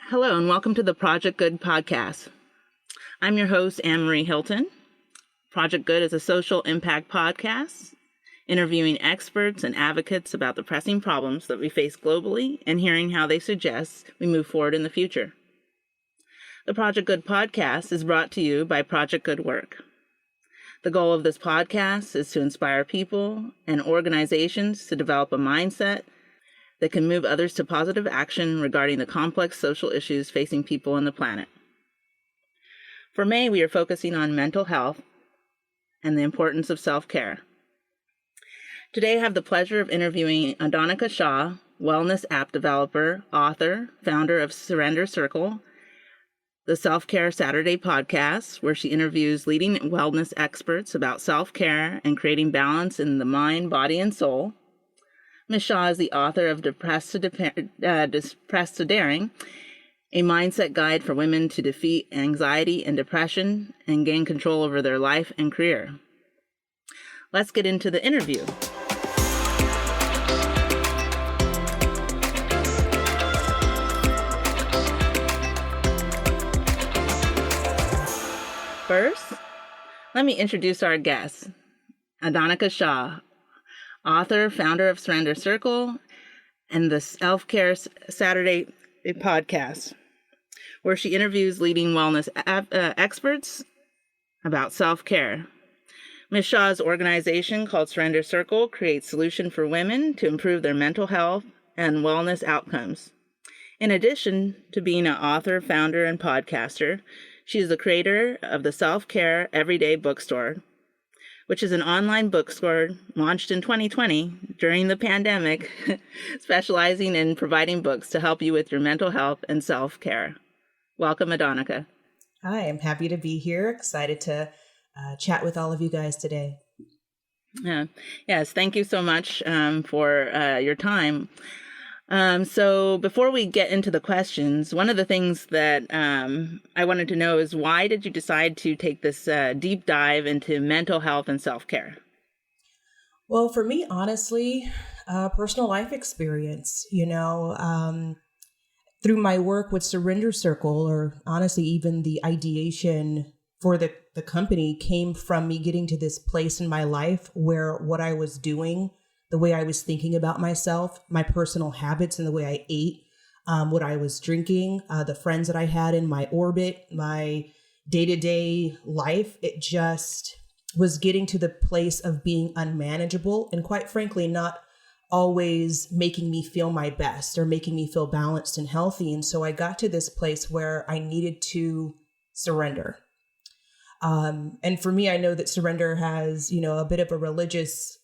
Hello, and welcome to the Project Good podcast. I'm your host, Anne-Marie Hilton. Project Good is a social impact podcast interviewing experts and advocates about the pressing problems that we face globally and hearing how they suggest we move forward in the future. The Project Good podcast is brought to you by Project Good Work. The goal of this podcast is to inspire people and organizations to develop a mindset that can move others to positive action regarding the complex social issues facing people on the planet. For May, we are focusing on mental health and the importance of self-care. Today, I have the pleasure of interviewing Adonica Shaw, wellness app developer, author, founder of Surrender Circle, the Self-Care Saturday podcast, where she interviews leading wellness experts about self-care and creating balance in the mind, body, and soul. Ms. Shaw is the author of Depressed to Daring, a mindset guide for women to defeat anxiety and depression and gain control over their life and career. Let's get into the interview. First, let me introduce our guest, Adonica Shaw, author, founder of Surrender Circle and the Self-Care Saturday podcast, where she interviews leading wellness experts about self-care. Ms. Shaw's organization, called Surrender Circle, creates solutions for women to improve their mental health and wellness outcomes. In addition to being an author, founder, and podcaster, she is the creator of the Self-Care Everyday Bookstore, which is an online bookstore launched in 2020 during the pandemic, specializing in providing books to help you with your mental health and self-care. Welcome, Adonica. Hi, I'm happy to be here. Excited to chat with all of you guys today. Yes, thank you so much for your time. So before we get into the questions, one of the things that I wanted to know is, why did you decide to take this deep dive into mental health and self-care? Well, for me, honestly, personal life experience, through my work with Surrender Circle, or honestly, even the ideation for the company came from me getting to this place in my life where what I was doing, the way I was thinking about myself, my personal habits and the way I ate, what I was drinking, the friends that I had in my orbit, my day-to-day life, it just was getting to the place of being unmanageable and, quite frankly, not always making me feel my best or making me feel balanced and healthy. And so I got to this place where I needed to surrender. And for me, I know that surrender has, a bit of a religious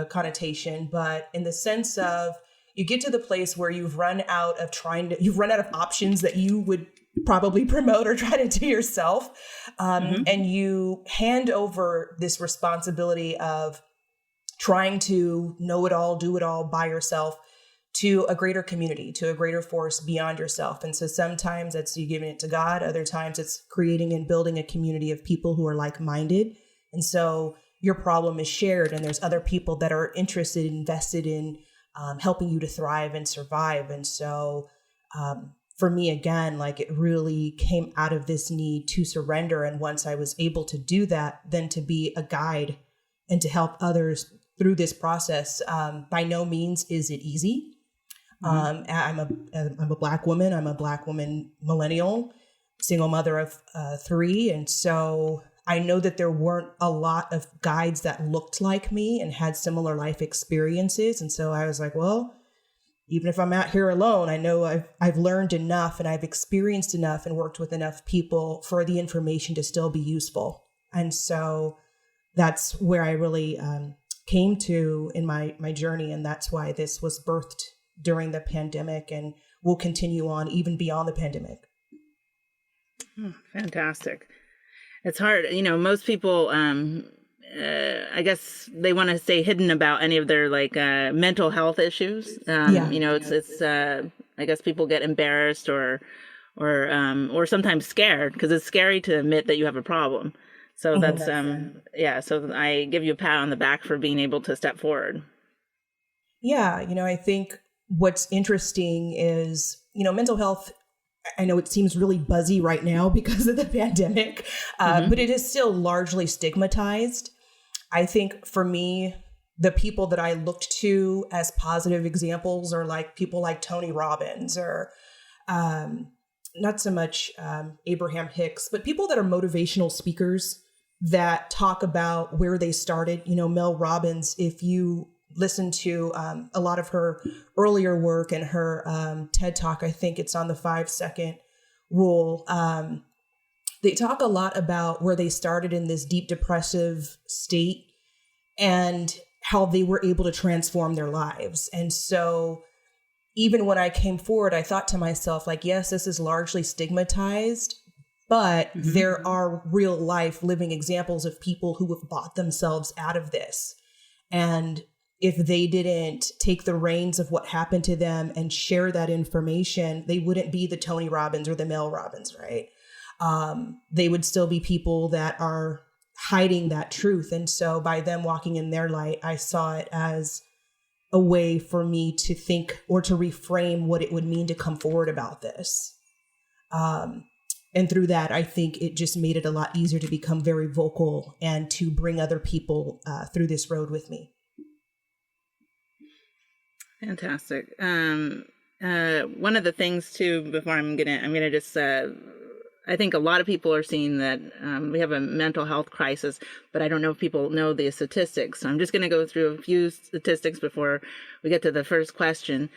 connotation, but in the sense of, you get to the place where you've run out of options that you would probably promote or try to do yourself. And you hand over this responsibility of trying to know it all, do it all by yourself to a greater community, to a greater force beyond yourself. And so sometimes that's you giving it to God. Other times it's creating and building a community of people who are like-minded. And so your problem is shared, and there's other people that are interested, invested in helping you to thrive and survive. And so for me, again, it really came out of this need to surrender. And once I was able to do that, then to be a guide and to help others through this process. By no means is it easy. I'm a Black woman. I'm a Black woman millennial, single mother of 3. And so I know that there weren't a lot of guides that looked like me and had similar life experiences. And so I was like, well, even if I'm out here alone, I know I've learned enough and I've experienced enough and worked with enough people for the information to still be useful. And so that's where I really came to in my journey. And that's why this was birthed during the pandemic and will continue on even beyond the pandemic. Oh, fantastic. It's hard. Most people, I guess they want to stay hidden about any of their mental health issues. It's I guess people get embarrassed or sometimes scared, because it's scary to admit that you have a problem. So that's, so I give you a pat on the back for being able to step forward. Yeah. I think what's interesting is, mental health, I know it seems really buzzy right now because of the pandemic, but it is still largely stigmatized. I think for me, the people that I looked to as positive examples are like people like Tony Robbins or not so much Abraham Hicks, but people that are motivational speakers that talk about where they started. You know, Mel Robbins, if you listen to a lot of her earlier work and her TED Talk, I think it's on the 5-second rule. They talk a lot about where they started in this deep depressive state and how they were able to transform their lives. And so even when I came forward, I thought to myself, like, yes, this is largely stigmatized, but there are real life living examples of people who have bought themselves out of this. And if they didn't take the reins of what happened to them and share that information, they wouldn't be the Tony Robbins or the Mel Robbins, right? They would still be people that are hiding that truth. And so by them walking in their light, I saw it as a way for me to think or to reframe what it would mean to come forward about this. And through that, I think it just made it a lot easier to become very vocal and to bring other people through this road with me. Fantastic. One of the things too, before I'm gonna just, I think a lot of people are seeing that we have a mental health crisis, but I don't know if people know the statistics. So I'm just gonna go through a few statistics before we get to the first question.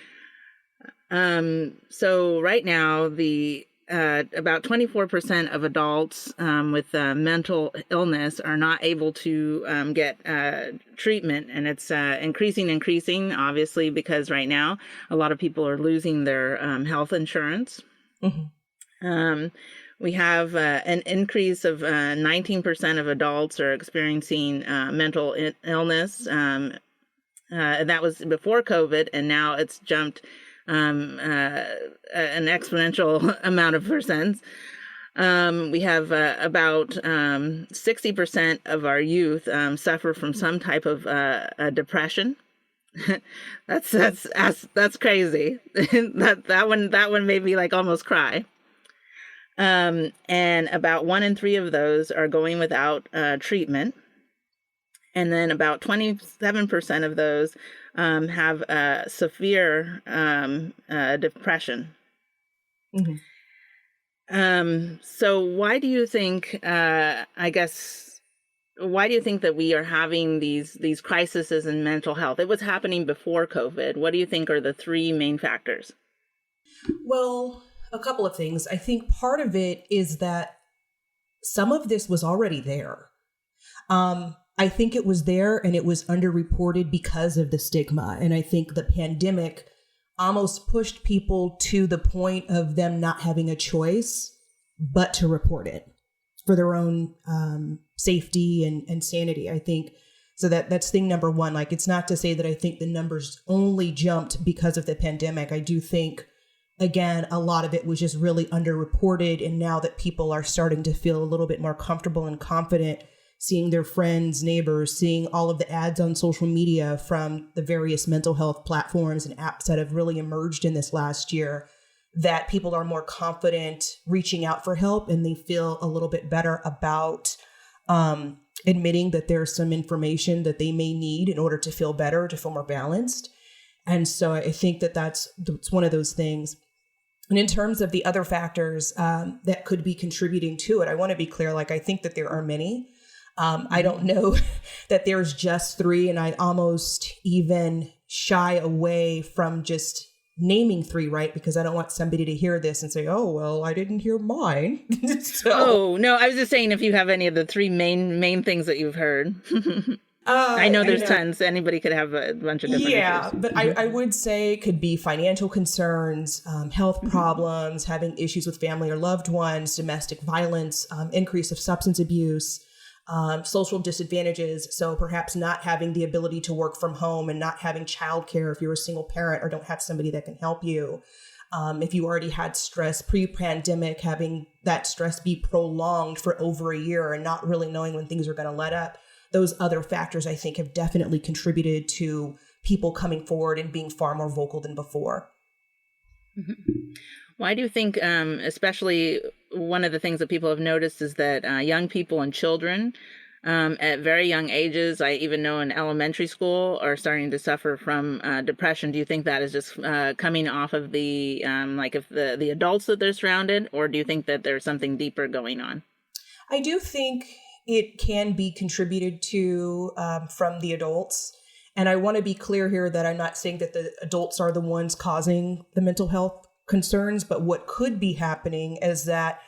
So right now, about 24% of adults with mental illness are not able to get treatment, and it's increasing, obviously, because right now a lot of people are losing their health insurance. We have an increase of 19% of adults are experiencing mental illness. And that was before COVID, and now it's jumped an exponential amount of percents. We have about 60% of our youth suffer from some type of depression. That's crazy. that one made me like almost cry. And about 1 in 3 of those are going without treatment. And then about 27% of those have severe depression. So why do you think, why do you think that we are having these crises in mental health? It was happening before COVID. What do you think are the 3 main factors? Well, a couple of things. I think part of it is that some of this was already there. I think it was there and it was underreported because of the stigma. And I think the pandemic almost pushed people to the point of them not having a choice but to report it for their own safety and sanity. I think so that's thing number one. Like, it's not to say that I think the numbers only jumped because of the pandemic. I do think, again, a lot of it was just really underreported. And now that people are starting to feel a little bit more comfortable and confident, seeing their friends, neighbors, seeing all of the ads on social media from the various mental health platforms and apps that have really emerged in this last year, that people are more confident reaching out for help, and they feel a little bit better about admitting that there's some information that they may need in order to feel better, to feel more balanced. And so I think that's one of those things. And in terms of the other factors that could be contributing to it, I want to be clear, like, I think that there are many. I don't know that there's just 3, and I almost even shy away from just naming 3, right? Because I don't want somebody to hear this and say, oh, well, I didn't hear mine. Oh, no, I was just saying if you have any of the 3 main things that you've heard. I know there's tons. Anybody could have a bunch of different issues. But I would say it could be financial concerns, health problems, having issues with family or loved ones, domestic violence, increase of substance abuse, social disadvantages. So perhaps not having the ability to work from home and not having childcare if you're a single parent or don't have somebody that can help you. If you already had stress pre-pandemic, having that stress be prolonged for over a year and not really knowing when things are going to let up. Those other factors, I think, have definitely contributed to people coming forward and being far more vocal than before. Why do you think, especially one of the things that people have noticed is that young people and children at very young ages, I even know in elementary school, are starting to suffer from depression? Do you think that is just coming off of the like of the adults that they're surrounded, or do you think that there's something deeper going on? I do think it can be contributed to from the adults. And I want to be clear here that I'm not saying that the adults are the ones causing the mental health concerns, but what could be happening is that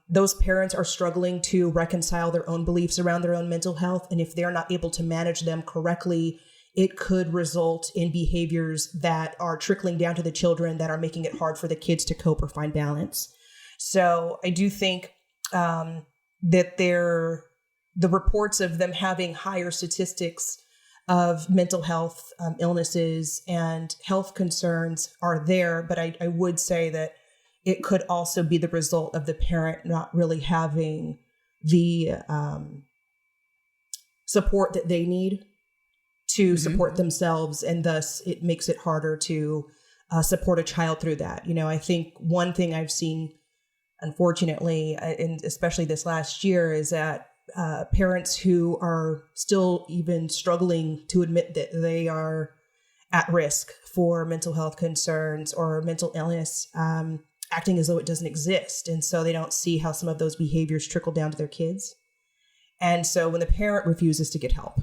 those parents are struggling to reconcile their own beliefs around their own mental health. And if they're not able to manage them correctly, it could result in behaviors that are trickling down to the children that are making it hard for the kids to cope or find balance. So I do think that the reports of them having higher statistics of mental health illnesses and health concerns are there. But I would say that it could also be the result of the parent not really having the support that they need to support themselves. And thus it makes it harder to support a child through that. You know, I think one thing I've seen, unfortunately, and especially this last year, is that parents who are still even struggling to admit that they are at risk for mental health concerns or mental illness, acting as though it doesn't exist. And so they don't see how some of those behaviors trickle down to their kids. And so when the parent refuses to get help,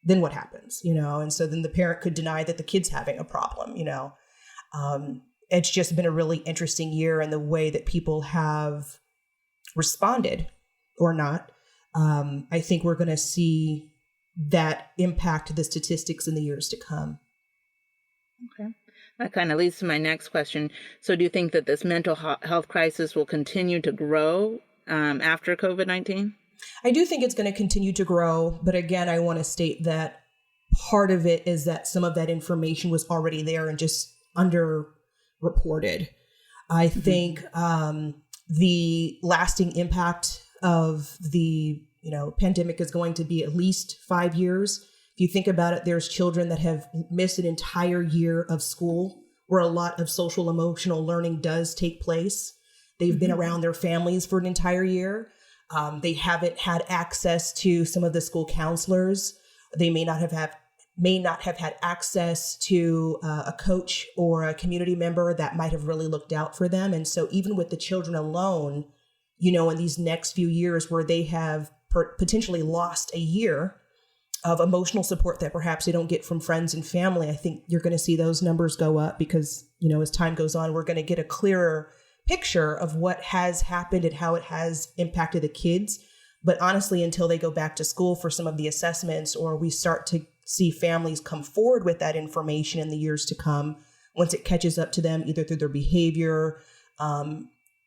then what happens? You know, and so then the parent could deny that the kid's having a problem, you know. It's just been a really interesting year in the way that people have responded or not. I think we're going to see that impact the statistics in the years to come. Okay. That kind of leads to my next question. So do you think that this mental health crisis will continue to grow after COVID-19? I do think it's going to continue to grow. But again, I want to state that part of it is that some of that information was already there and just underreported. I think the lasting impact of the pandemic is going to be at least 5 years. If you think about it, there's children that have missed an entire year of school where a lot of social emotional learning does take place. They've been around their families for an entire year. They haven't had access to some of the school counselors. They may not have had access to a coach or a community member that might have really looked out for them. And so even with the children alone, in these next few years where they have potentially lost a year of emotional support that perhaps they don't get from friends and family, I think you're going to see those numbers go up because, as time goes on, we're going to get a clearer picture of what has happened and how it has impacted the kids. But honestly, until they go back to school for some of the assessments or we start to see families come forward with that information in the years to come, once it catches up to them, either through their behavior,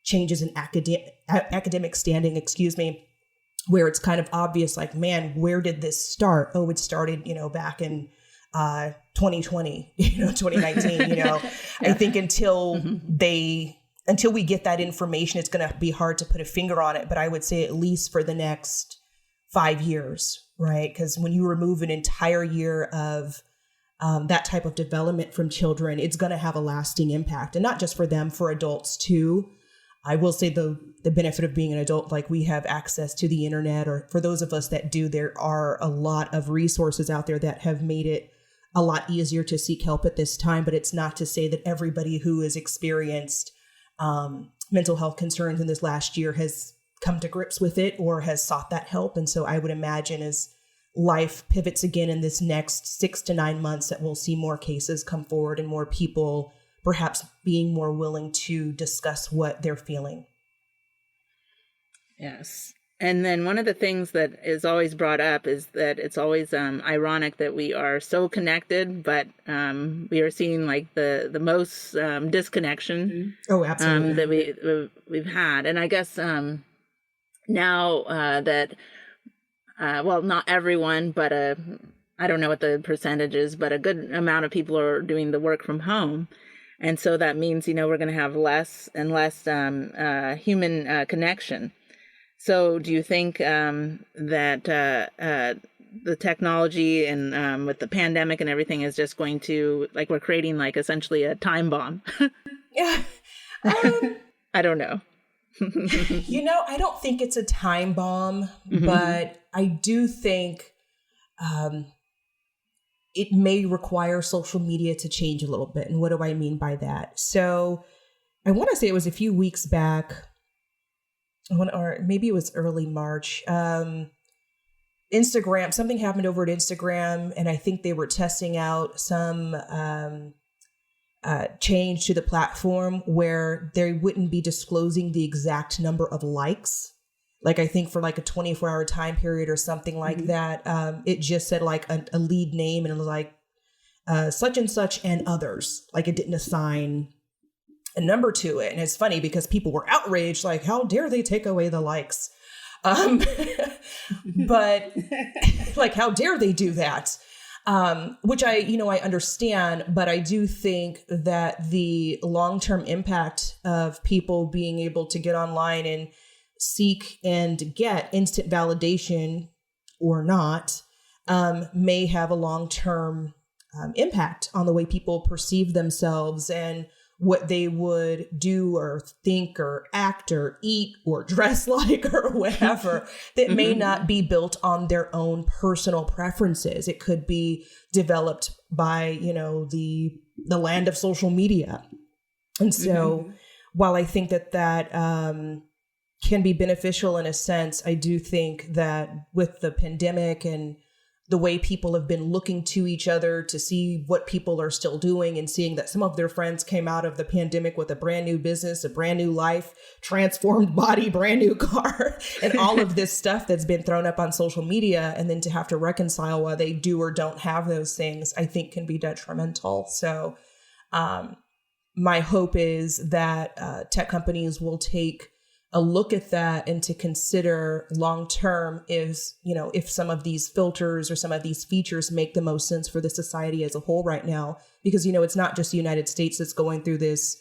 changes in academic standing, where it's kind of obvious, like, man, where did this start? Oh, it started, back in 2020, 2019, Yeah. I think until we get that information, it's going to be hard to put a finger on it. But I would say at least for the next 5 years, right? Because when you remove an entire year of that type of development from children, it's going to have a lasting impact. And not just for them, for adults too. I will say the benefit of being an adult, like we have access to the internet, or for those of us that do, there are a lot of resources out there that have made it a lot easier to seek help at this time. But it's not to say that everybody who has experienced mental health concerns in this last year has come to grips with it or has sought that help. And so I would imagine as life pivots again in this next 6 to 9 months that we'll see more cases come forward and more people perhaps being more willing to discuss what they're feeling. Yes. And then one of the things that is always brought up is that it's always ironic that we are so connected, but we are seeing like the most disconnection that we've had. And I guess now that, not everyone, but I don't know what the percentage is, but a good amount of people are doing the work from home. And so that means, we're going to have less and less human connection. So do you think that the technology and with the pandemic and everything is just going to, like, we're creating like essentially a time bomb? Yeah, I don't know. I don't think it's a time bomb, but I do think it may require social media to change a little bit. And what do I mean by that? So I want to say it was a few weeks back, or maybe it was early March. Instagram, something happened over at Instagram, and I think they were testing out some change to the platform where they wouldn't be disclosing the exact number of likes. Like, I think for like a 24-hour time period or something like that, it just said like a lead name, and it was like such and such and others. Like, it didn't assign a number to it. And it's funny because people were outraged, like, how dare they take away the likes? But like, how dare they do that? Which I understand, but I do think that the long-term impact of people being able to get online and seek and get instant validation or not, may have a long-term impact on the way people perceive themselves and what they would do or think or act or eat or dress like or whatever that may not be built on their own personal preferences. It could be developed by, the land of social media. And so while I think that can be beneficial in a sense, I do think that with the pandemic and the way people have been looking to each other to see what people are still doing and seeing that some of their friends came out of the pandemic with a brand new business, a brand new life, transformed body, brand new car, and all of this stuff that's been thrown up on social media. And then to have to reconcile why they do or don't have those things, I think can be detrimental. So my hope is that tech companies will take a look at that and to consider long-term if some of these filters or some of these features make the most sense for the society as a whole right now, because, it's not just the United States that's going through this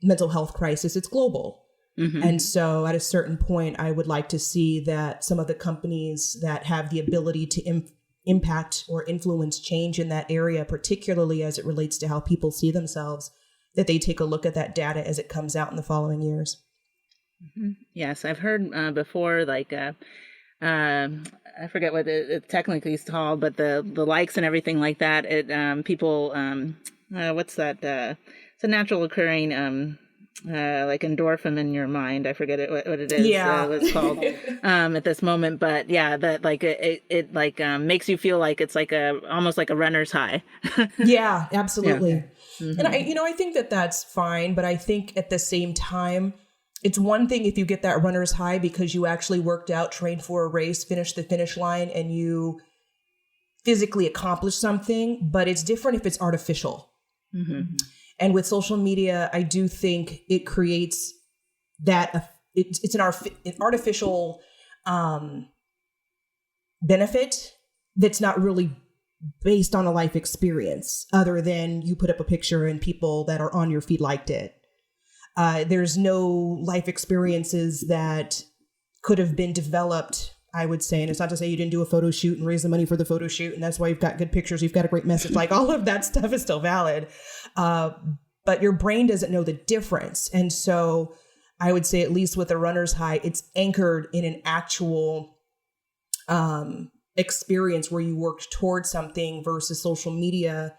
mental health crisis, it's global. And so at a certain point, I would like to see that some of the companies that have the ability to impact or influence change in that area, particularly as it relates to how people see themselves, that they take a look at that data as it comes out in the following years. Yes, I've heard before, like, I forget what it technically is called, but the likes and everything like that, people, what's that? It's a natural occurring, like endorphin in your mind. I forget what it is, what it's called at this moment. But yeah, that like it like makes you feel like it's like almost like a runner's high. Yeah, absolutely. Yeah. And I think that that's fine, but I think at the same time, it's one thing if you get that runner's high because you actually worked out, trained for a race, finished the finish line, and you physically accomplished something, but it's different if it's artificial. And with social media, I do think it creates that it's an artificial benefit that's not really based on a life experience, other than you put up a picture and people that are on your feed liked it. There's no life experiences that could have been developed, I would say. And it's not to say you didn't do a photo shoot and raise the money for the photo shoot, and that's why you've got good pictures, you've got a great message. Like, all of that stuff is still valid. But your brain doesn't know the difference. And so I would say, at least with a runner's high, it's anchored in an actual experience where you worked towards something, versus social media,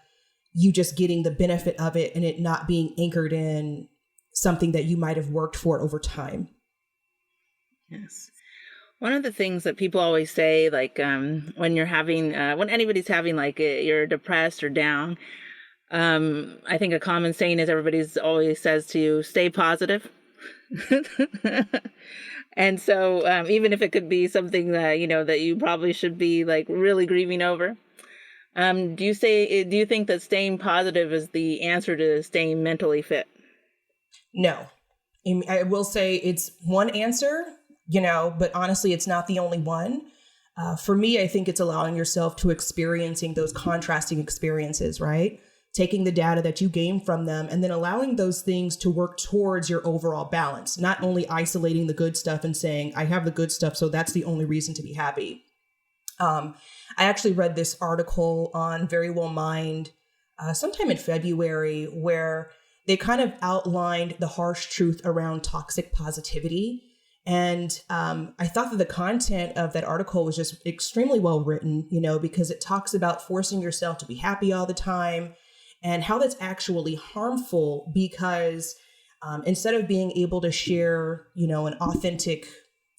you just getting the benefit of it and it not being anchored in something that you might have worked for over time. Yes. One of the things that people always say, like when you're having, when anybody's having like you're depressed or down, I think a common saying is everybody's always says to you, stay positive. And so even if it could be something that, that you probably should be like really grieving over, do you think that staying positive is the answer to staying mentally fit? No. I will say it's one answer, but honestly, it's not the only one. For me, I think it's allowing yourself to experiencing those contrasting experiences, right? Taking the data that you gain from them and then allowing those things to work towards your overall balance, not only isolating the good stuff and saying, I have the good stuff, so that's the only reason to be happy. I actually read this article on Very Well Mind sometime in February, where they kind of outlined the harsh truth around toxic positivity. And I thought that the content of that article was just extremely well written, because it talks about forcing yourself to be happy all the time and how that's actually harmful because instead of being able to share, an authentic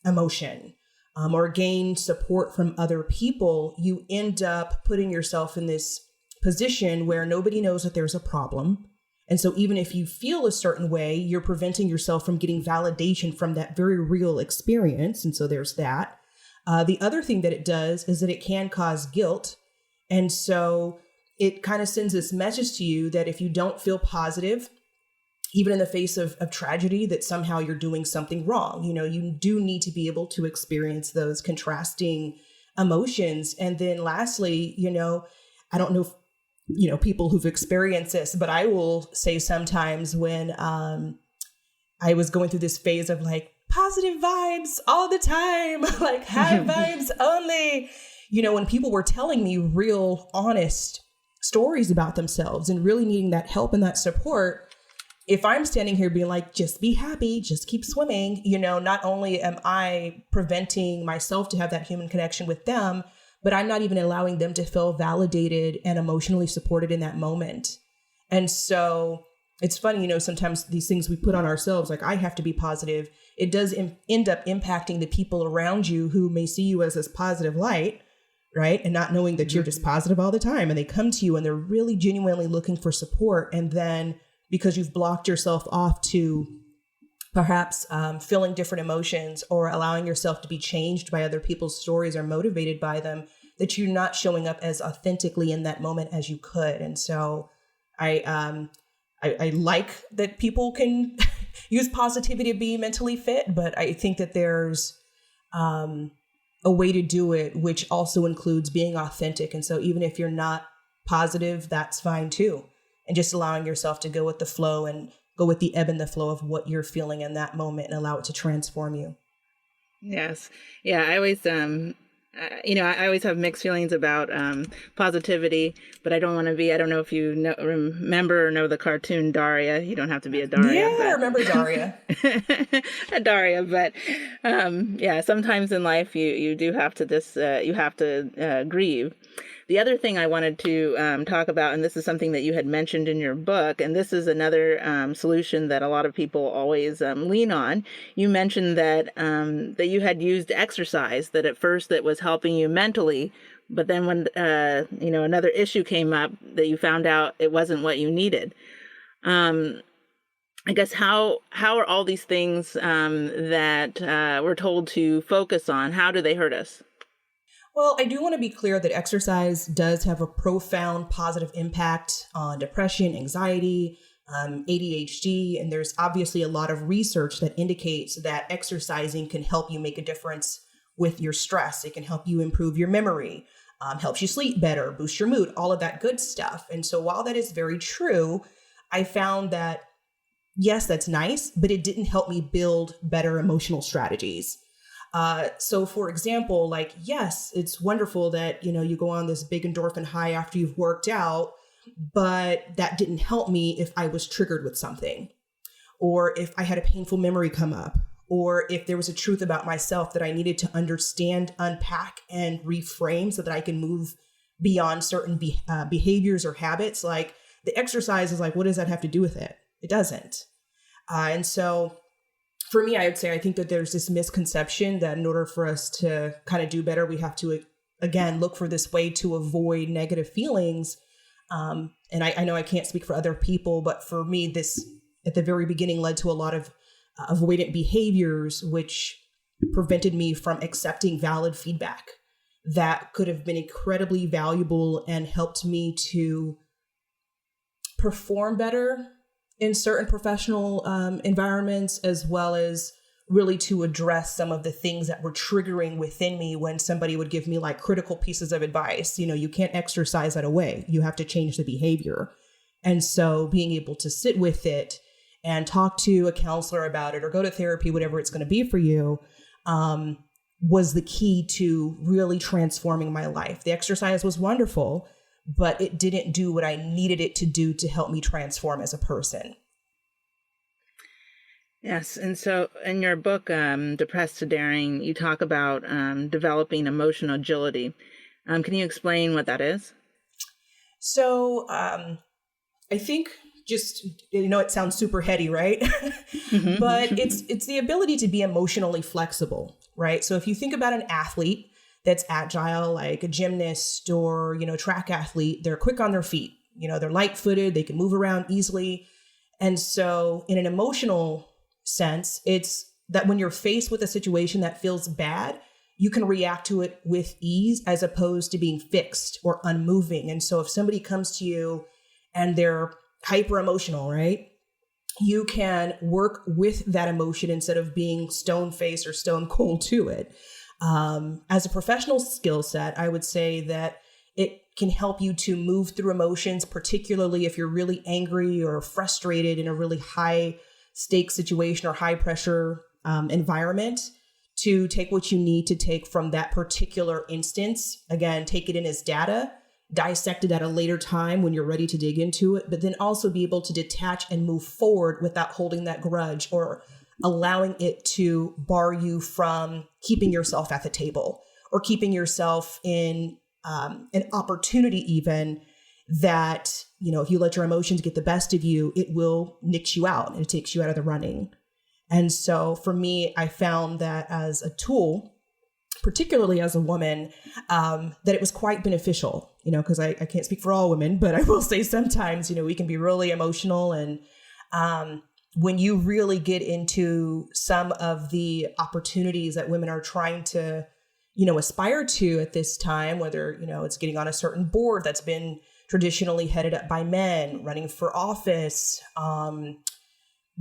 emotion or gain support from other people, you end up putting yourself in this position where nobody knows that there's a problem. And so even if you feel a certain way, you're preventing yourself from getting validation from that very real experience. And so there's that. The other thing that it does is that it can cause guilt. And so it kind of sends this message to you that if you don't feel positive, even in the face of tragedy, that somehow you're doing something wrong. You do need to be able to experience those contrasting emotions. And then lastly, I don't know if people who've experienced this, but I will say sometimes when I was going through this phase of like positive vibes all the time, like high vibes only, when people were telling me real, honest stories about themselves and really needing that help and that support, if I'm standing here being like, just be happy, just keep swimming, not only am I preventing myself to have that human connection with them, but I'm not even allowing them to feel validated and emotionally supported in that moment. And so it's funny, sometimes these things we put on ourselves, like I have to be positive, it does end up impacting the people around you who may see you as this positive light, right? And not knowing that you're just positive all the time. And they come to you and they're really genuinely looking for support. And then because you've blocked yourself off to perhaps feeling different emotions or allowing yourself to be changed by other people's stories or motivated by them, that you're not showing up as authentically in that moment as you could. And so I like that people can use positivity to be mentally fit, but I think that there's a way to do it, which also includes being authentic. And so even if you're not positive, that's fine too. And just allowing yourself to go with the flow and go with the ebb and the flow of what you're feeling in that moment and allow it to transform you. Yes. Yeah. I always, I always have mixed feelings about positivity, but I don't want to be, I don't know if you remember or know the cartoon Daria. You don't have to be a Daria. Yeah, I remember Daria. A Daria, but sometimes in life you do have to grieve. The other thing I wanted to talk about, and this is something that you had mentioned in your book, and this is another solution that a lot of people always lean on. You mentioned that that you had used exercise, that at first it was helping you mentally, but then when another issue came up, that you found out it wasn't what you needed. I guess how are all these things that we're told to focus on, how do they hurt us? Well, I do want to be clear that exercise does have a profound positive impact on depression, anxiety, ADHD, and there's obviously a lot of research that indicates that exercising can help you make a difference with your stress. It can help you improve your memory, helps you sleep better, boost your mood, all of that good stuff. And so while that is very true, I found that, yes, that's nice, but it didn't help me build better emotional strategies. So for example, yes, it's wonderful that, you go on this big endorphin high after you've worked out, but that didn't help me if I was triggered with something, or if I had a painful memory come up, or if there was a truth about myself that I needed to understand, unpack, and reframe so that I can move beyond certain behaviors or habits. Like the exercise is like, what does that have to do with it? It doesn't. And so for me, I would say, I think that there's this misconception that in order for us to kind of do better, we have to, again, look for this way to avoid negative feelings. And I know I can't speak for other people, but for me, this at the very beginning led to a lot of avoidant behaviors, which prevented me from accepting valid feedback that could have been incredibly valuable and helped me to perform better in certain professional environments, as well as really to address some of the things that were triggering within me when somebody would give me like critical pieces of advice. You can't exercise that away. You have to change the behavior. And so being able to sit with it and talk to a counselor about it or go to therapy, whatever it's going to be for you, was the key to really transforming my life. The exercise was wonderful, but it didn't do what I needed it to do to help me transform as a person. Yes. And so in your book, Depressed to Daring, you talk about developing emotional agility. Can you explain what that is? So I think just, it sounds super heady, right? But it's the ability to be emotionally flexible, right? So if you think about an athlete that's agile, like a gymnast or, track athlete, they're quick on their feet, they're light footed, they can move around easily. And so in an emotional sense, it's that when you're faced with a situation that feels bad, you can react to it with ease as opposed to being fixed or unmoving. And so if somebody comes to you and they're hyper emotional, right? You can work with that emotion instead of being stone faced or stone cold to it. As a professional skill set, I would say that it can help you to move through emotions, particularly if you're really angry or frustrated in a really high stake situation or high pressure environment, to take what you need to take from that particular instance. Again, take it in as data, dissect it at a later time when you're ready to dig into it, but then also be able to detach and move forward without holding that grudge or allowing it to bar you from keeping yourself at the table or keeping yourself in an opportunity even that, if you let your emotions get the best of you, it will nix you out and it takes you out of the running. And so for me, I found that as a tool, particularly as a woman, that it was quite beneficial, because I can't speak for all women, but I will say sometimes, we can be really emotional. And when you really get into some of the opportunities that women are trying to, aspire to at this time, whether, it's getting on a certain board that's been traditionally headed up by men, running for office,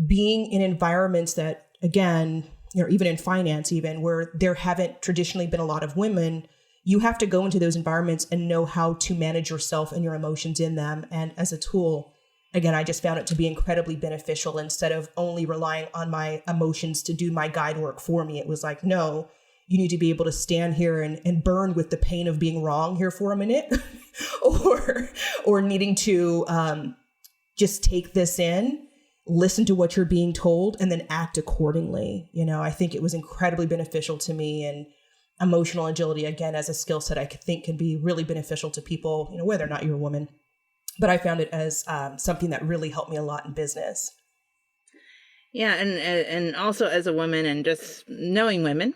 being in environments that, again, even in finance, even where there haven't traditionally been a lot of women, you have to go into those environments and know how to manage yourself and your emotions in them. And as a tool, again, I just found it to be incredibly beneficial. Instead of only relying on my emotions to do my guide work for me, it was like, no, you need to be able to stand here and burn with the pain of being wrong here for a minute or needing to just take this in, listen to what you're being told, and then act accordingly. I think it was incredibly beneficial to me, and emotional agility, again, as a skill set, I think can be really beneficial to people, whether or not you're a woman. But I found it as something that really helped me a lot in business. Yeah. And also as a woman and just knowing women,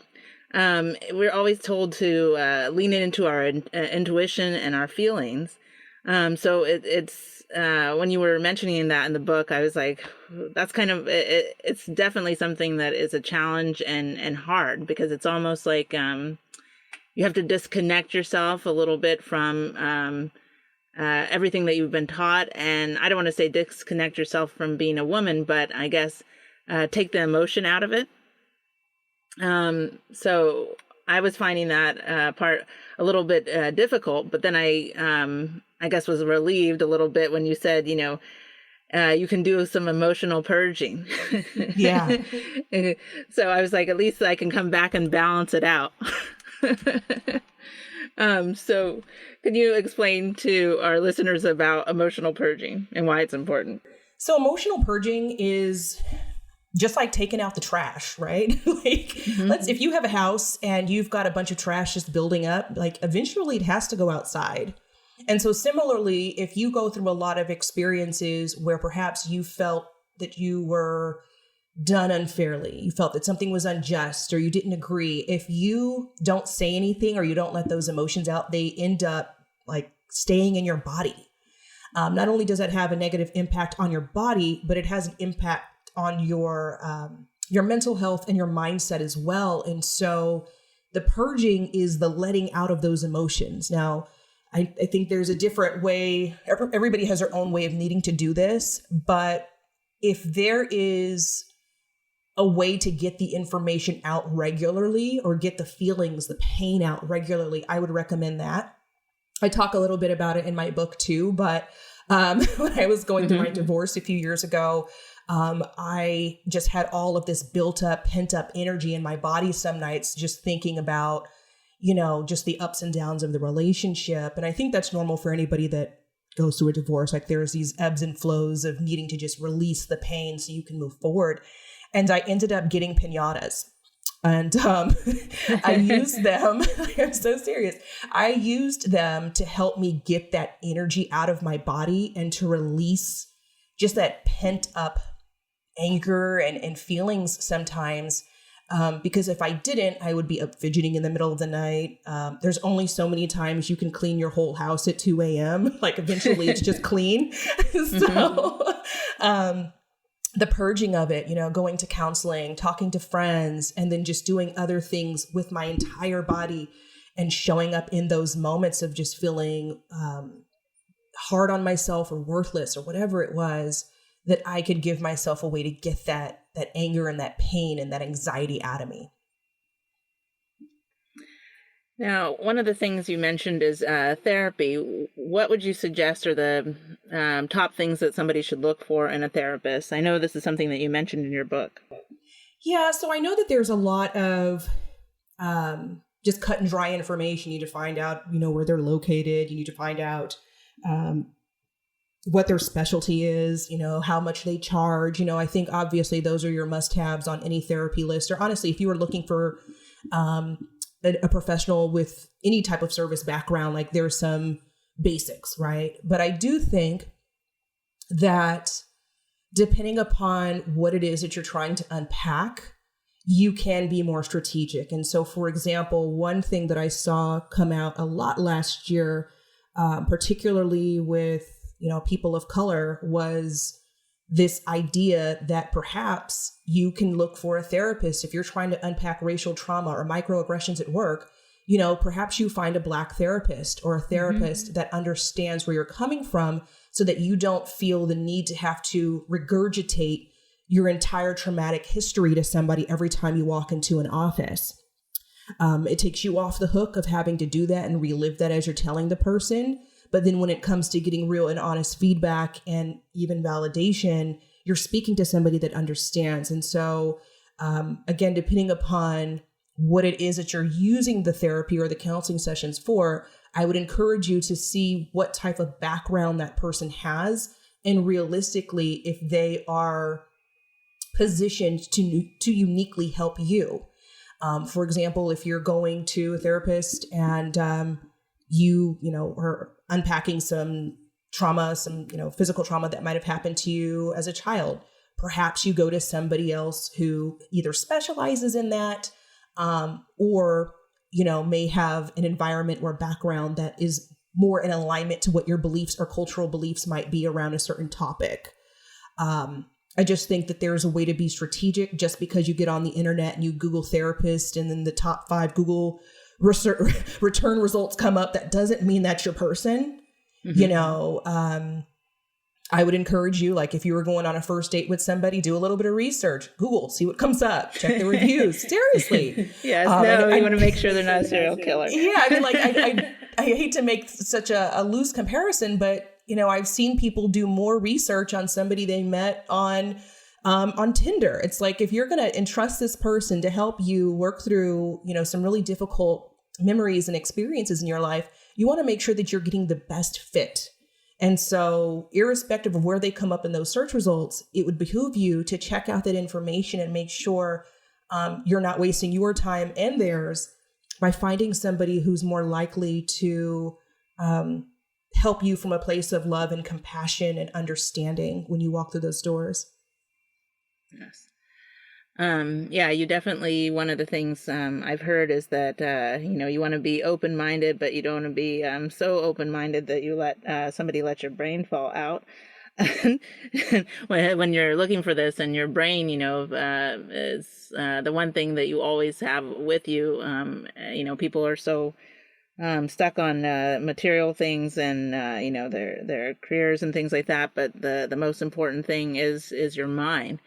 we're always told to lean into our intuition and our feelings. So it's when you were mentioning that in the book, I was like, that's kind of it's definitely something that is a challenge and hard, because it's almost like you have to disconnect yourself a little bit from everything that you've been taught. And I don't want to say disconnect yourself from being a woman, but I guess take the emotion out of it. So I was finding that part a little bit difficult, but then I guess was relieved a little bit when you said, you can do some emotional purging. Yeah. So I was like, at least I can come back and balance it out. So can you explain to our listeners about emotional purging and why it's important? So emotional purging is just like taking out the trash, right? If you have a house and you've got a bunch of trash just building up, eventually it has to go outside. And so similarly, if you go through a lot of experiences where perhaps you felt that you were done unfairly, you felt that something was unjust or you didn't agree, if you don't say anything or you don't let those emotions out, they end up staying in your body. Not only does that have a negative impact on your body, but it has an impact on your mental health and your mindset as well. And so the purging is the letting out of those emotions. Now, I think there's a different way. Everybody has their own way of needing to do this. But if there is a way to get the information out regularly or get the feelings, the pain out regularly, I would recommend that. I talk a little bit about it in my book too, but when I was going through my divorce a few years ago, I just had all of this built up, pent up energy in my body some nights, just thinking about, just the ups and downs of the relationship. And I think that's normal for anybody that goes through a divorce. There's these ebbs and flows of needing to just release the pain so you can move forward. and I ended up getting piñatas. And I used them. I'm so serious. I used them to help me get that energy out of my body and to release just that pent up anger and feelings sometimes. Because if I didn't, I would be up fidgeting in the middle of the night. There's only so many times you can clean your whole house at 2 a.m. Like eventually it's just clean. So the purging of it, going to counseling, talking to friends, and then just doing other things with my entire body and showing up in those moments of just feeling hard on myself or worthless or whatever it was, that I could give myself a way to get that anger and that pain and that anxiety out of me. Now, one of the things you mentioned is therapy. What would you suggest are the top things that somebody should look for in a therapist? I know this is something that you mentioned in your book. Yeah, so I know that there's a lot of just cut and dry information. You need to find out, where they're located. You need to find out what their specialty is, how much they charge. I think obviously those are your must-haves on any therapy list. Or honestly, if you were looking for a professional with any type of service background, like there's some basics, right? But I do think that depending upon what it is that you're trying to unpack, you can be more strategic. And so, for example, one thing that I saw come out a lot last year, particularly with, people of color, was this idea that perhaps you can look for a therapist if you're trying to unpack racial trauma or microaggressions at work. Perhaps you find a Black therapist or a therapist that understands where you're coming from, so that you don't feel the need to have to regurgitate your entire traumatic history to somebody every time you walk into an office. It takes you off the hook of having to do that and relive that as you're telling the person. But then when it comes to getting real and honest feedback and even validation, you're speaking to somebody that understands. And so, again, depending upon what it is that you're using the therapy or the counseling sessions for, I would encourage you to see what type of background that person has, and realistically, if they are positioned to uniquely help you. For example, if you're going to a therapist and you are unpacking some trauma, some physical trauma that might have happened to you as a child, perhaps you go to somebody else who either specializes in that, or may have an environment or background that is more in alignment to what your beliefs or cultural beliefs might be around a certain topic. I just think that there's a way to be strategic. Just because you get on the internet and you Google therapist and then the top 5 Google return results come up, that doesn't mean that's your person. I would encourage you, like if you were going on a first date with somebody, do a little bit of research, Google, see what comes up, check the reviews. Seriously. Yes, you want to make sure they're not a serial killer. Yeah. I mean, I hate to make such a loose comparison, but I've seen people do more research on somebody they met on Tinder. It's like, if you're going to entrust this person to help you work through, some really difficult memories and experiences in your life, you want to make sure that you're getting the best fit. And so irrespective of where they come up in those search results, it would behoove you to check out that information and make sure you're not wasting your time and theirs by finding somebody who's more likely to help you from a place of love and compassion and understanding when you walk through those doors. Yes. You definitely, one of the things I've heard is that, you want to be open-minded, but you don't want to be so open-minded that you let somebody let your brain fall out. when you're looking for this, and your brain, is the one thing that you always have with you. People are so stuck on material things and their careers and things like that, but the most important thing is your mind.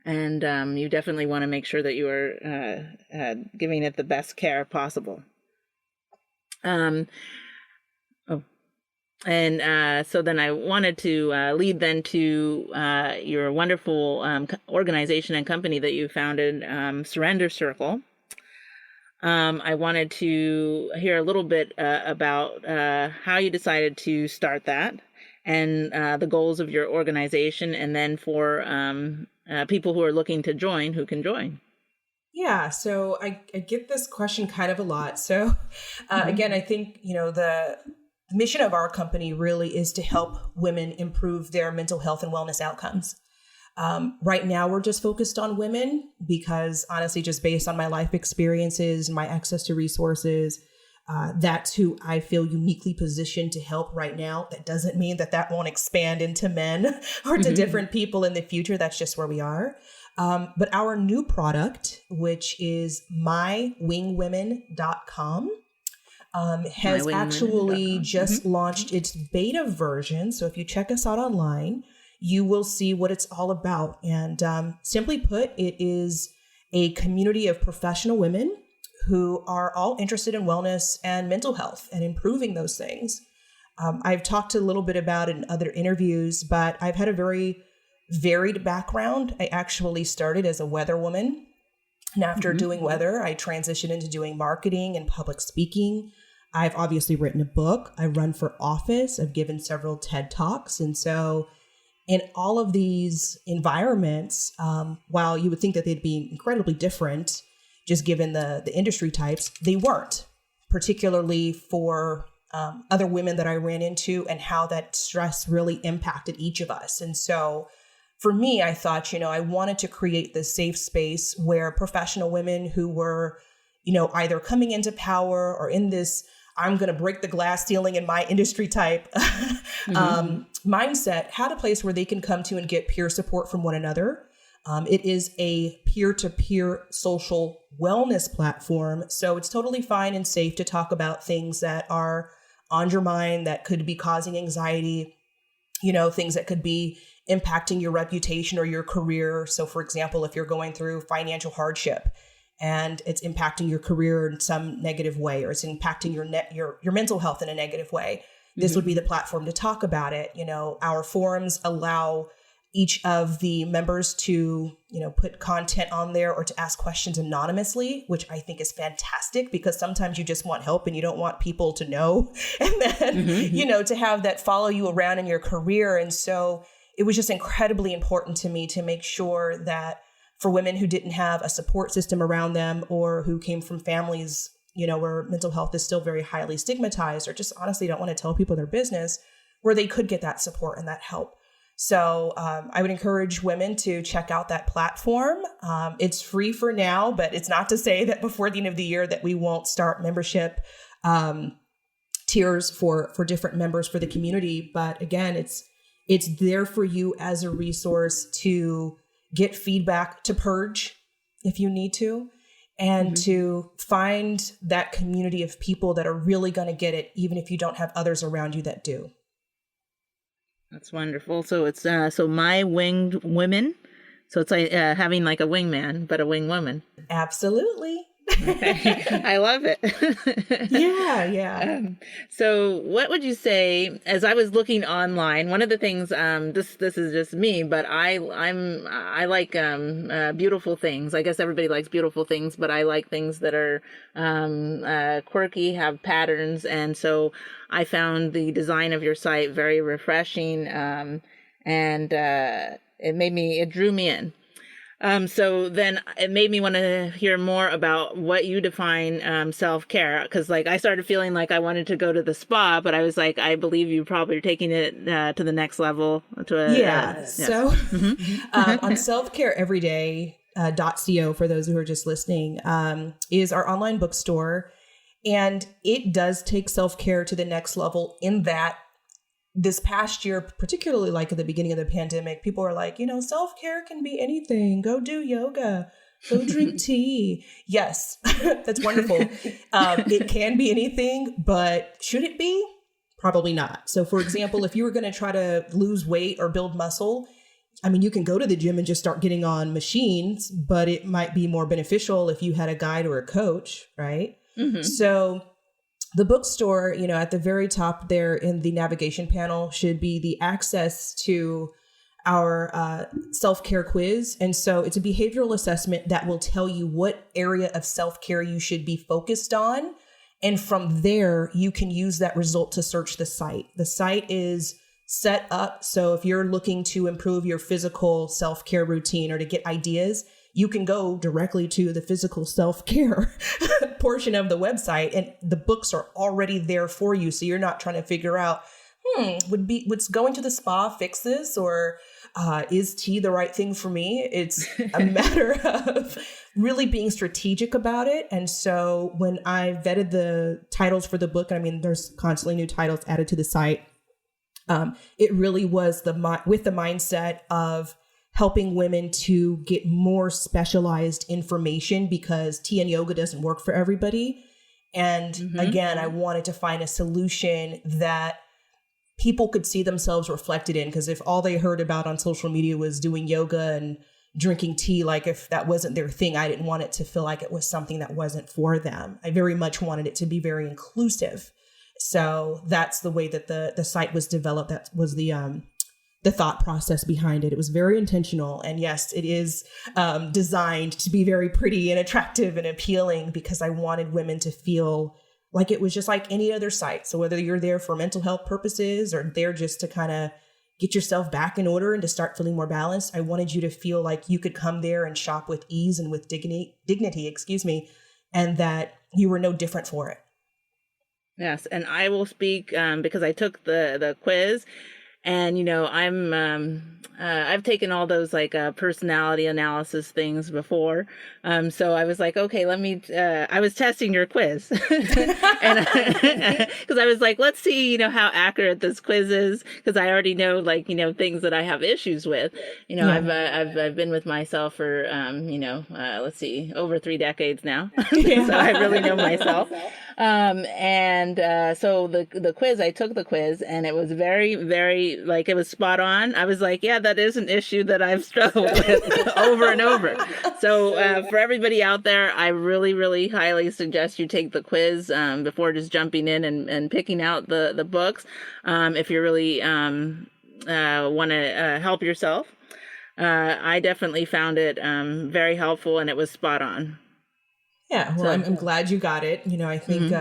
And you definitely want to make sure that you are giving it the best care possible. So then I wanted to lead then to your wonderful organization and company that you founded, Surrender Circle. I wanted to hear a little bit about how you decided to start that, and the goals of your organization, and then for people who are looking to join, who can join. Yeah, so I get this question kind of a lot. So again, I think, the mission of our company really is to help women improve their mental health and wellness outcomes. Right now, we're just focused on women because honestly, just based on my life experiences and my access to resources, that's who I feel uniquely positioned to help right now. That doesn't mean that won't expand into men or to different people in the future. That's just where we are. But our new product, which is mywingwomen.com, has actually just launched its beta version. So if you check us out online, you will see what it's all about. And simply put, it is a community of professional women who are all interested in wellness and mental health and improving those things. I've talked a little bit about it in other interviews, but I've had a very varied background. I actually started as a weather woman. And after doing weather, I transitioned into doing marketing and public speaking. I've obviously written a book. I run for office. I've given several TED Talks. And so in all of these environments, while you would think that they'd be incredibly different, just given the industry types, they weren't, particularly for other women that I ran into and how that stress really impacted each of us. And so for me, I thought, I wanted to create this safe space where professional women who were, either coming into power or in this, I'm going to break the glass ceiling in my industry type mindset, had a place where they can come to and get peer support from one another. It is a peer-to-peer social wellness platform. So it's totally fine and safe to talk about things that are on your mind that could be causing anxiety, things that could be impacting your reputation or your career. So for example, if you're going through financial hardship and it's impacting your career in some negative way, or it's impacting your mental health in a negative way, this would be the platform to talk about it. Our forums allow each of the members to, put content on there or to ask questions anonymously, which I think is fantastic because sometimes you just want help and you don't want people to know. And then, to have that follow you around in your career. And so it was just incredibly important to me to make sure that for women who didn't have a support system around them or who came from families, where mental health is still very highly stigmatized or just honestly don't want to tell people their business, where they could get that support and that help. So I would encourage women to check out that platform. It's free for now, but it's not to say that before the end of the year that we won't start membership tiers for different members for the community. But again, it's there for you as a resource to get feedback, to purge if you need to, and to find that community of people that are really going to get it, even if you don't have others around you that do. That's wonderful. So it's so My Winged Women. So it's like having like a wingman, but a winged woman. Absolutely. Okay. I love it. Yeah. So what would you say, as I was looking online, one of the things, this is just me, but I like beautiful things. I guess everybody likes beautiful things, but I like things that are quirky, have patterns. And so I found the design of your site very refreshing, and it drew me in. So then it made me want to hear more about what you define self-care, because like I started feeling like I wanted to go to the spa, but I was like, I believe you probably are taking it to the next level. So on Self-Care Everyday .co, for those who are just listening, is our online bookstore. And it does take self-care to the next level in that this past year, particularly like at the beginning of the pandemic, people are like, self-care can be anything. Go do yoga, go drink tea. Yes, that's wonderful. It can be anything, but should it be? Probably not. So for example, if you were going to try to lose weight or build muscle, you can go to the gym and just start getting on machines, but it might be more beneficial if you had a guide or a coach, right? So the bookstore, at the very top there in the navigation panel should be the access to our self-care quiz. And so it's a behavioral assessment that will tell you what area of self-care you should be focused on. And from there, you can use that result to search the site. The site is set up. So if you're looking to improve your physical self-care routine or to get ideas, you can go directly to the physical self-care portion of the website, and the books are already there for you. So you're not trying to figure out, would going to the spa fix this, or is tea the right thing for me? It's a matter of really being strategic about it. And so when I vetted the titles for the book, I mean, there's constantly new titles added to the site. It really was with the mindset of helping women to get more specialized information, because tea and yoga doesn't work for everybody. And again, I wanted to find a solution that people could see themselves reflected in, because if all they heard about on social media was doing yoga and drinking tea, like if that wasn't their thing, I didn't want it to feel like it was something that wasn't for them. I very much wanted it to be very inclusive. So that's the way that the site was developed. That was the thought process behind it. It was very intentional. And yes, it is designed to be very pretty and attractive and appealing, because I wanted women to feel like it was just like any other site. So whether you're there for mental health purposes or there just to kind of get yourself back in order and to start feeling more balanced, I wanted you to feel like you could come there and shop with ease and with dignity, and that you were no different for it. Yes, and I will speak because I took the quiz, and I've taken all those like personality analysis things before, so I was like, okay, I was testing your quiz, and because I was like, let's see, how accurate this quiz is, because I already know things that I have issues with. I've been with myself for let's see, over 3 decades now, so I really know myself. So the quiz, I took the quiz, and it was very, very, it was spot on. I was like, yeah, that is an issue that I've struggled with over and over. So, for everybody out there, I really, really highly suggest you take the quiz, before just jumping in and picking out the books. If you really, want to, help yourself. I definitely found it, very helpful, and it was spot on. Yeah, well, I'm glad you got it. I think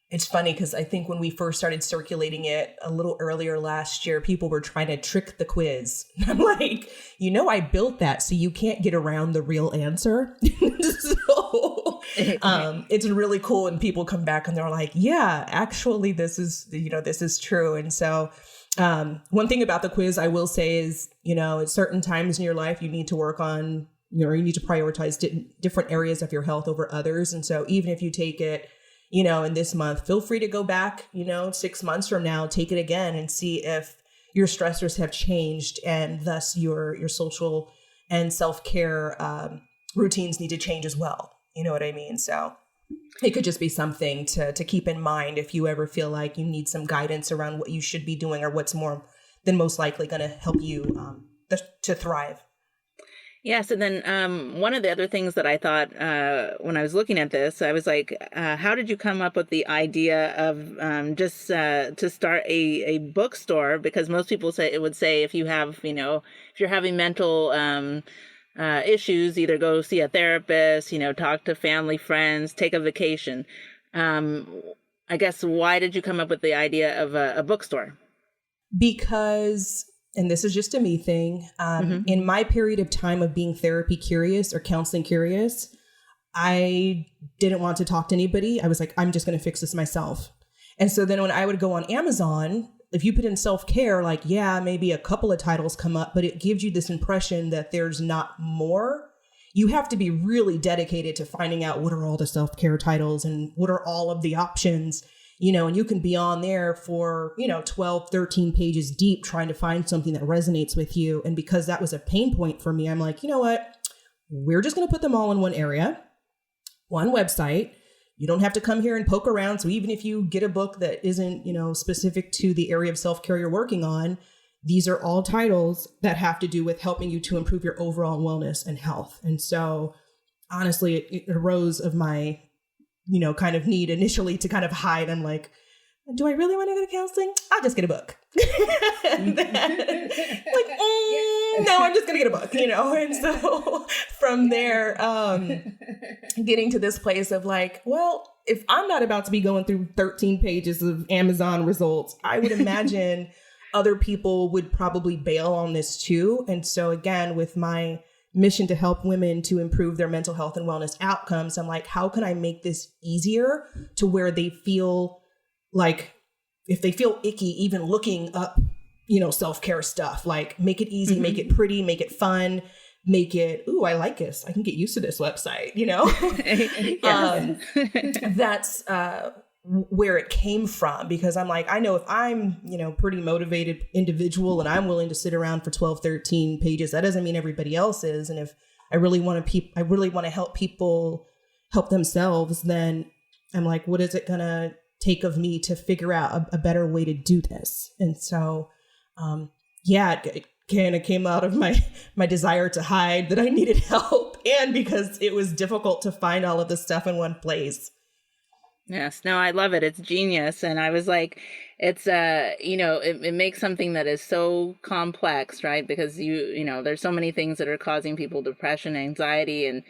it's funny, because I think when we first started circulating it a little earlier last year, people were trying to trick the quiz. I'm like, I built that so you can't get around the real answer. So it's really cool when people come back and they're like, yeah, actually, this is true. And so one thing about the quiz I will say is, at certain times in your life, you need to work on you need to prioritize different areas of your health over others. And so even if you take it, in this month, feel free to go back, 6 months from now, take it again and see if your stressors have changed, and thus your social and self-care routines need to change as well. You know what I mean? So it could just be something to keep in mind if you ever feel like you need some guidance around what you should be doing, or what's more than most likely going to help you to thrive. Yes. And then one of the other things that I thought when I was looking at this, I was like, how did you come up with the idea of just to start a bookstore? Because most people would say if you have, if you're having mental issues, either go see a therapist, talk to family, friends, take a vacation. I guess, why did you come up with the idea of a bookstore? Because, and this is just a me thing, in my period of time of being therapy curious or counseling curious, I didn't want to talk to anybody. I was like, I'm just going to fix this myself. And so then when I would go on Amazon, if you put in self-care, maybe a couple of titles come up, but it gives you this impression that there's not more. You have to be really dedicated to finding out what are all the self-care titles and what are all of the options. And you can be on there for, 12, 13 pages deep trying to find something that resonates with you. And because that was a pain point for me, I'm like, you know what? We're just going to put them all in one area, one website. You don't have to come here and poke around. So even if you get a book that isn't, specific to the area of self-care you're working on, these are all titles that have to do with helping you to improve your overall wellness and health. And so honestly, it arose of my kind of need initially to kind of hide. I'm like, do I really want to go to counseling? I'll just get a book. And then, no, I'm just going to get a book, And so from there, getting to this place of like, well, if I'm not about to be going through 13 pages of Amazon results, I would imagine other people would probably bail on this too. And so again, with my mission to help women to improve their mental health and wellness outcomes, I'm like, how can I make this easier to where they feel like, if they feel icky, even looking up, self-care stuff, like make it easy, make it pretty, make it fun, make it, ooh, I like this. I can get used to this website, That's where it came from, because I'm like, I know if I'm, pretty motivated individual and I'm willing to sit around for 12, 13 pages, that doesn't mean everybody else is. And if I really want to help people help themselves, then I'm like, what is it going to take of me to figure out a better way to do this? And so, it kind of came out of my desire to hide that I needed help, and because it was difficult to find all of this stuff in one place. Yes, no, I love it. It's genius. And I was like, it's, it makes something that is so complex, right? Because there's so many things that are causing people depression, anxiety, and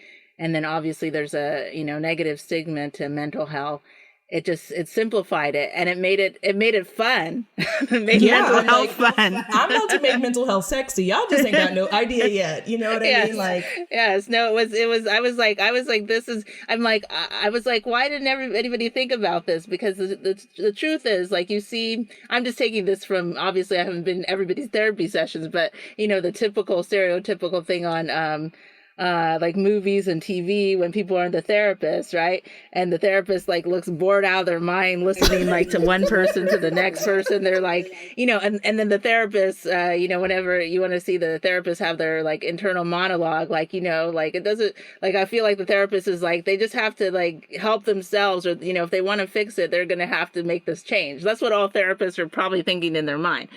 then obviously there's a, negative stigma to mental health. It simplified it, and it made it fun. It made mental health fun. I'm about to make mental health sexy. Y'all just ain't got no idea yet. You know what I mean? Like, yes, no, it was, I was like, I was like, why didn't anybody think about this? Because the truth is, like, you see, I'm just taking this from, obviously I haven't been in everybody's therapy sessions, but the typical stereotypical thing on, like movies and TV when people are the therapist, right? And the therapist like looks bored out of their mind listening like to one person to the next person. They're like, and then the therapist, whenever you want to see the therapist have their like internal monologue, like, like it doesn't, like, I feel like the therapist is like, they just have to like help themselves, or, if they want to fix it, they're going to have to make this change. That's what all therapists are probably thinking in their mind.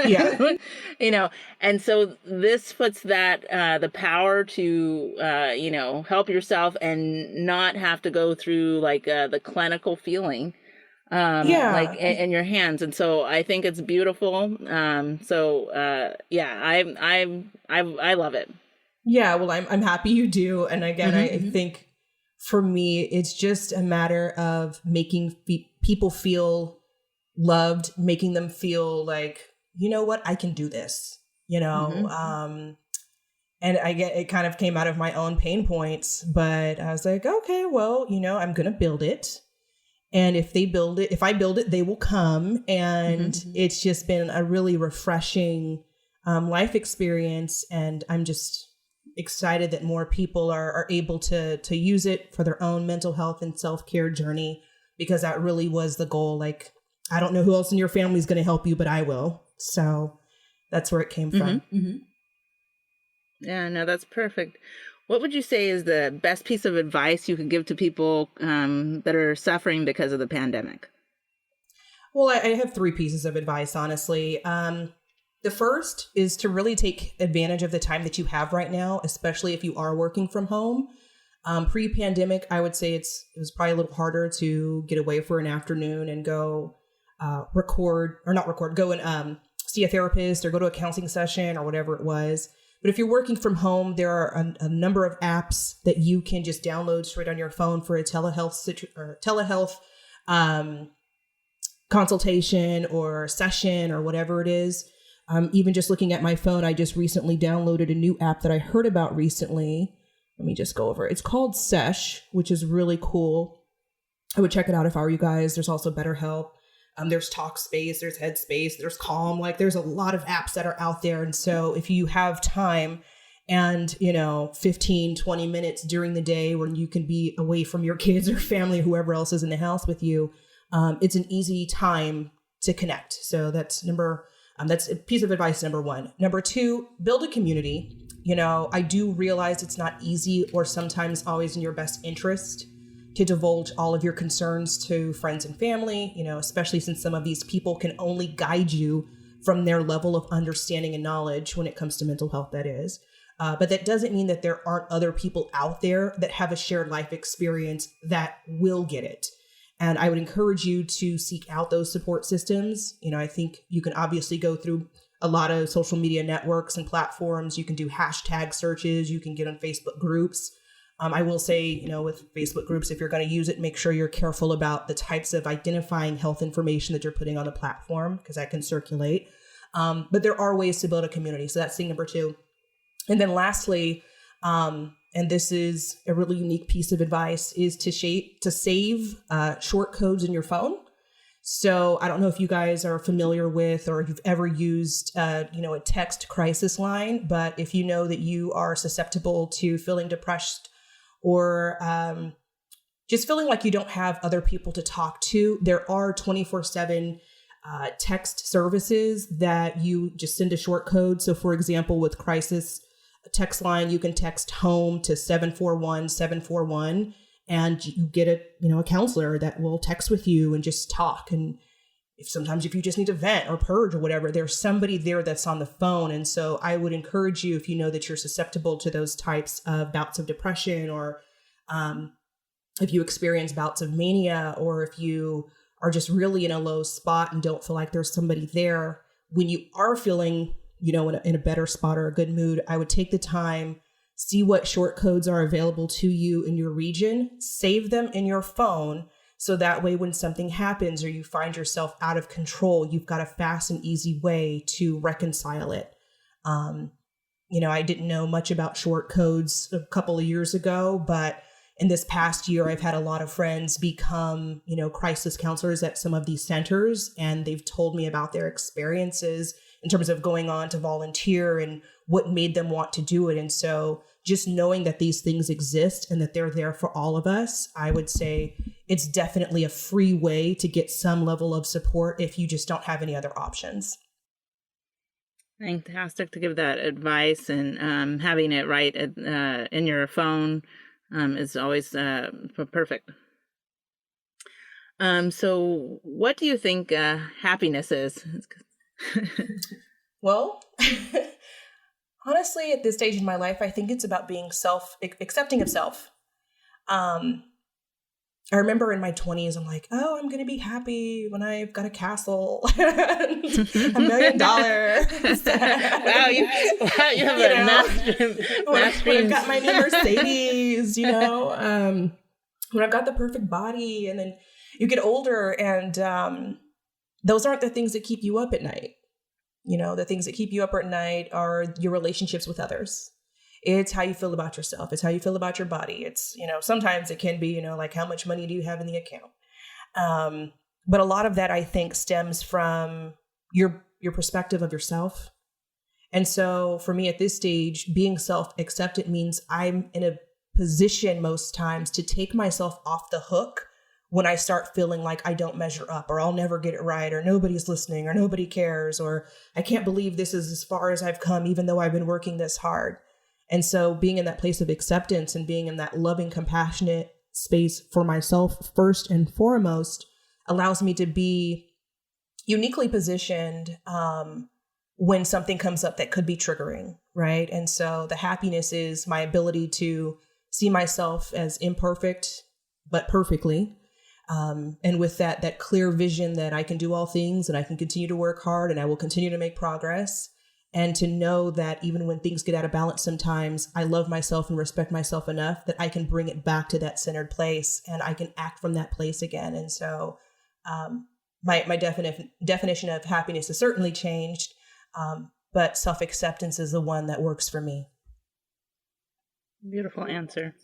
Yeah. And so this puts that, the power to, help yourself and not have to go through like the clinical feeling, like in your hands. And so I think it's beautiful. I love it. Yeah. Well, I'm happy you do. And again, I think for me, it's just a matter of making people feel loved, making them feel like, you know what, I can do this, and it kind of came out of my own pain points, but I was like, okay, well, I'm going to build it. And if I build it, they will come. And it's just been a really refreshing life experience. And I'm just excited that more people are able to use it for their own mental health and self-care journey, because that really was the goal. Like, I don't know who else in your family is going to help you, but I will. So that's where it came from. Yeah, no, that's perfect. What would you say is the best piece of advice you could give to people that are suffering because of the pandemic? Well, I have 3 pieces of advice, honestly. The first is to really take advantage of the time that you have right now, especially if you are working from home. Pre-pandemic, I would say it was probably a little harder to get away for an afternoon and go go and see a therapist or go to a counseling session or whatever it was. But if you're working from home, there are a number of apps that you can just download straight on your phone for a telehealth consultation or session or whatever it is. Even just looking at my phone, I just recently downloaded a new app that I heard about recently. Let me just go over it. It's called Sesh, which is really cool. I would check it out if I were you guys. There's also BetterHelp. There's Talkspace, there's Headspace, there's Calm. Like, there's a lot of apps that are out there. And so if you have time and, 15, 20 minutes during the day when you can be away from your kids or family, whoever else is in the house with you, it's an easy time to connect. So that's a piece of advice number 1. Number 2, build a community. I do realize it's not easy or sometimes always in your best interest to divulge all of your concerns to friends and family, especially since some of these people can only guide you from their level of understanding and knowledge when it comes to mental health, that is. But that doesn't mean that there aren't other people out there that have a shared life experience that will get it. And I would encourage you to seek out those support systems. I think you can obviously go through a lot of social media networks and platforms. You can do hashtag searches. You can get on Facebook groups. I will say, with Facebook groups, if you're going to use it, make sure you're careful about the types of identifying health information that you're putting on the platform, because that can circulate. But there are ways to build a community. So that's thing number two. And then lastly, and this is a really unique piece of advice, is to save short codes in your phone. So I don't know if you guys are familiar with, or if you've ever used, a text crisis line, but if you know that you are susceptible to feeling depressed or just feeling like you don't have other people to talk to, there are 24/7 text services that you just send a short code. So for example, with crisis text line, you can text home to 741-741, and you get a counselor that will text with you and just talk. And sometimes if you just need to vent or purge or whatever, there's somebody there that's on the phone. And so I would encourage you, if you know that you're susceptible to those types of bouts of depression, or if you experience bouts of mania, or if you are just really in a low spot and don't feel like there's somebody there, when you are feeling, in a better spot or a good mood, I would take the time, see what short codes are available to you in your region, save them in your phone. So that way, when something happens or you find yourself out of control, you've got a fast and easy way to reconcile it. I didn't know much about short codes a couple of years ago, but in this past year, I've had a lot of friends become, crisis counselors at some of these centers, and they've told me about their experiences in terms of going on to volunteer and what made them want to do it. And so just knowing that these things exist and that they're there for all of us, I would say it's definitely a free way to get some level of support if you just don't have any other options. Fantastic to give that advice, and having it right in your phone is always perfect. So what do you think happiness is? Well, honestly, at this stage in my life, I think it's about being accepting of self. I remember in my 20s, I'm like, oh, I'm going to be happy when I've got a castle, $1 million. Wow, you have a mass when I've got my new Mercedes, when I've got the perfect body. And then you get older, and those aren't the things that keep you up at night. The things that keep you up at night are your relationships with others. It's how you feel about yourself. It's how you feel about your body. It's, sometimes it can be, like how much money do you have in the account? But a lot of that, I think, stems from your perspective of yourself. And so for me at this stage, being self-accepted means I'm in a position most times to take myself off the hook when I start feeling like I don't measure up, or I'll never get it right, or nobody's listening, or nobody cares, or I can't believe this is as far as I've come, even though I've been working this hard. And so being in that place of acceptance and being in that loving, compassionate space for myself first and foremost allows me to be uniquely positioned when something comes up that could be triggering, right? And so the happiness is my ability to see myself as imperfect, but perfectly. And with that clear vision that I can do all things, and I can continue to work hard, and I will continue to make progress. And to know that even when things get out of balance, sometimes I love myself and respect myself enough that I can bring it back to that centered place, and I can act from that place again. And so my definition of happiness has certainly changed, but self-acceptance is the one that works for me. Beautiful answer.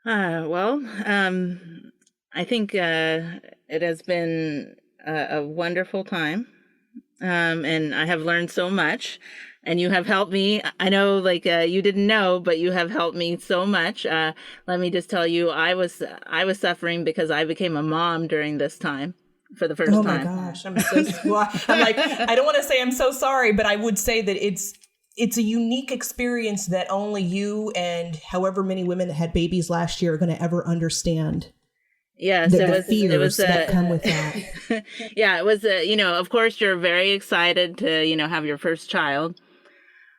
I think it has been a wonderful time. And I have learned so much, and you have helped me. I know, you didn't know, but you have helped me so much. Let me just tell you, I was suffering because I became a mom during this time for the first time. Oh my gosh. I'm like, I don't want to say I'm so sorry, but I would say that it's a unique experience that only you and however many women that had babies last year are going to ever understand. Yes, the fears that come with that. Yeah, it was, of course you're very excited to, have your first child.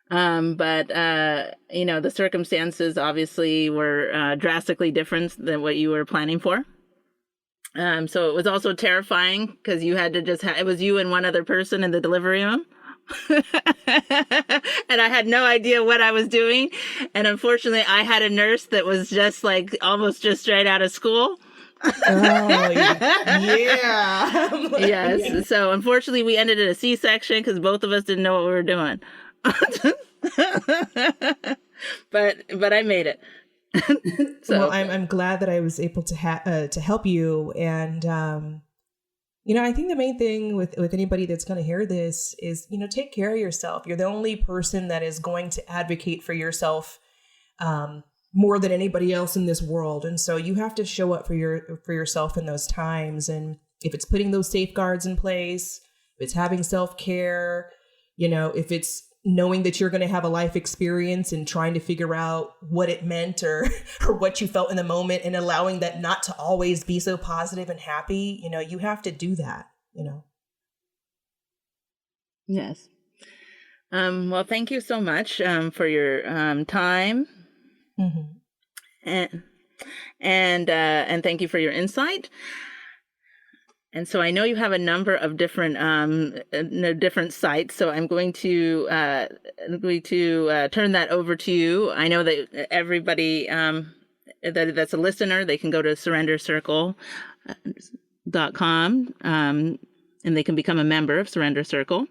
But the circumstances obviously were drastically different than what you were planning for. So it was also terrifying because you had to it was you and one other person in the delivery room. And I had no idea what I was doing. And unfortunately, I had a nurse that was just almost just straight out of school. Oh, yeah. Yes. Yeah. So unfortunately, we ended at a C-section because both of us didn't know what we were doing. but I made it. Well, So I'm glad that I was able to help you. And I think the main thing with anybody that's going to hear this is, take care of yourself. You're the only person that is going to advocate for yourself more than anybody else in this world. And so you have to show up for yourself in those times. And if it's putting those safeguards in place, if it's having self-care, if it's knowing that you're going to have a life experience and trying to figure out what it meant or what you felt in the moment and allowing that not to always be so positive and happy, you have to do that, yes. Well, thank you so much for your time, Mm-hmm. and thank you for your insight. And so I know you have a number of different sites. So I'm going to turn that over to you. I know that everybody that's a listener, they can go to surrendercircle.com and they can become a member of Surrender Circle.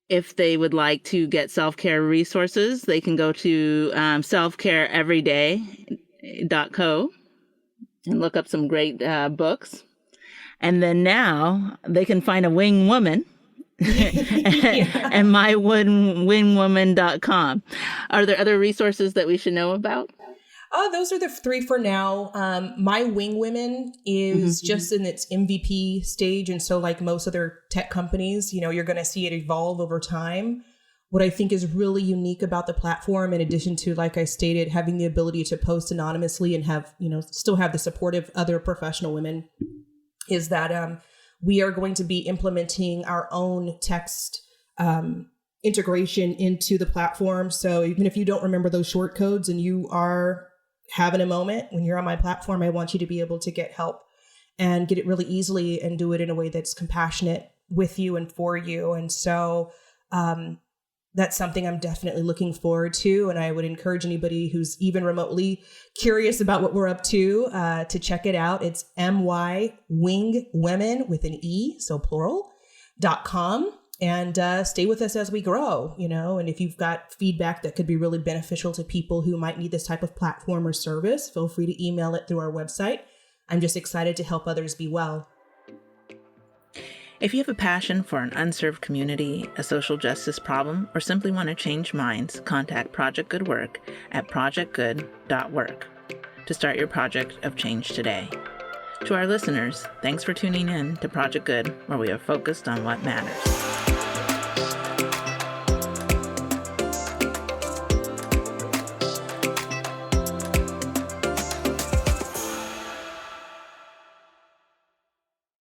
If they would like to get self-care resources, they can go to selfcareeveryday.co and look up some great books. And then now they can find a wing woman and mywingwoman.com. Are there other resources that we should know about? Those are the three for now. My Wing Women is just in its MVP stage. And so like most other tech companies, you're going to see it evolve over time. What I think is really unique about the platform, in addition to, like I stated, having the ability to post anonymously and have, still have the support of other professional women, is that we are going to be implementing our own text integration into the platform. So even if you don't remember those short codes and you are having a moment when you're on my platform, I want you to be able to get help and get it really easily and do it in a way that's compassionate with you and for you. And so that's something I'm definitely looking forward to. And I would encourage anybody who's even remotely curious about what we're up to check it out. It's mywingwomen with an E, so plural.com. And stay with us as we grow, and if you've got feedback that could be really beneficial to people who might need this type of platform or service, feel free to email it through our website. I'm just excited to help others be well. If you have a passion for an unserved community, a social justice problem, or simply want to change minds, contact Project Good Work at projectgood.work to start your project of change today. To our listeners, thanks for tuning in to Project Good, where we are focused on what matters.